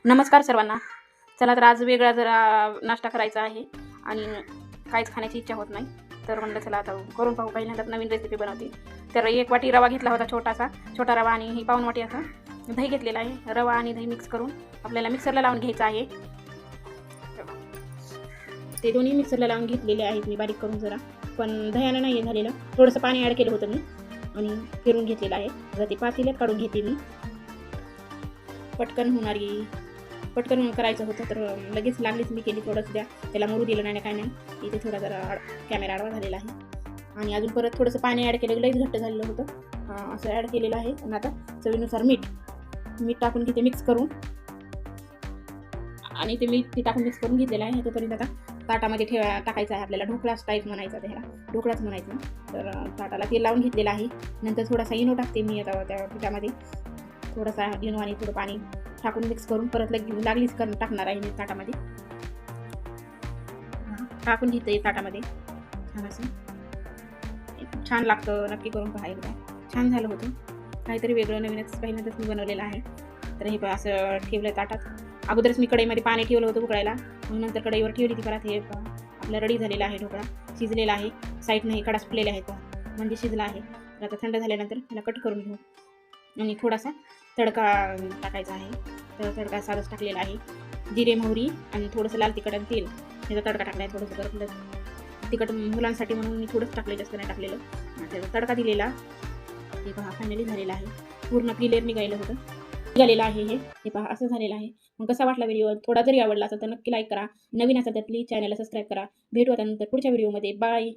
नमस्कार सर्वांना. चला तर आज वेगळा जरा नाश्ता करायचा आहे आणि काहीच खाण्याची इच्छा होत नाही. तर म्हणलं चला आता करून पाहू, पहिल्यांदा नवीन रेसिपी बनवते. तर 1 वाटी रवा घेतला होता, छोटा रवा, आणि ही पाऊण वाटी असा दही घेतलेला आहे. रवा आणि दही मिक्स करून आपल्याला मिक्सरला लावून घ्यायचं आहे. ते दोन्ही मिक्सरला लावून घेतलेले आहेत मी बारीक करून जरा, पण दह्यानं नाही झालेलं. थोडंसं पाणी ॲड केलं होतं मी आणि फिरून घेतलेलं आहे. आता ते पातेल्यात काढून घेते मी. पटकन करायचं होतं तर लगेच लागलीच मी केली. थोडंसं द्या त्याला मरू दिलं नाही, काय नाही. इथे थोडा जरा कॅमेरा आडवा झालेला आहे आणि अजून परत थोडंसं पाणी ॲड केलं, लईच घट्ट झालेलं होतं. असं ॲड केलेलं आहे. आणि आता चवीनुसार मीठ टाकून घेते मिक्स करून, आणि ते मीठ टाकून मिक्स करून घेतलेलं आहे. तोपर्यंत आता ताटामध्ये टाकायचं आहे आपल्याला. ढोकळा टाईप म्हणायचा, त्याला ढोकळाच म्हणायचं. तर ताटाला तेल लावून घेतलेलं आहे. नंतर थोडासा इनो टाकते मी आता त्या पिठामध्ये. थोडासा इनो आणि थोडं पाणी टाकून मिक्स करून परत लागलीच टाकणार आहे मी ताटामध्ये. टाकून घेते ताटामध्ये. छान असं छान लागतं, नक्की करून पहा एकदा. छान झालं होतं, काहीतरी वेगळं नवीनच पहिल्यांदाच मी बनवलेलं आहे. तर हे असं ठेवलं ताटात. अगोदरच मी कढईमध्ये पाणी ठेवलं होतं उकळायला, मग नंतर कढईवर ठेवली ती. परत हे आपलं रेडी झालेलं आहे ढोकळा, शिजलेला आहे. साईडनं हे कडा सुटलेले आहेत म्हणजे शिजला आहे. तर आता थंड झाल्यानंतर त्याला कट करून घेऊ आणि थोडासा तडका टाकायचा आहे. तर तडका साधंच टाकलेला आहे. जिरे, मोहरी आणि थोडंसं लाल तिखट आणि तेल याचा तडका टाकला आहे. थोडंसं परत तिखट मुलांसाठी म्हणून मी थोडंच टाकलं, जास्त नाही टाकलेलं. त्याचा तडका दिलेला. हे पहा फायनली झालेला आहे. पूर्ण क्लिअर निघालेलं आहे हे पहा असं झालेलं आहे. मग कसा वाटला व्हिडिओ? थोडा जरी आवडला असेल तर नक्की लाईक करा. नवीन असेल तर प्लीज चॅनलला सबस्क्राईब करा. भेटू आता नंतर पुढच्या व्हिडिओमध्ये. बाय.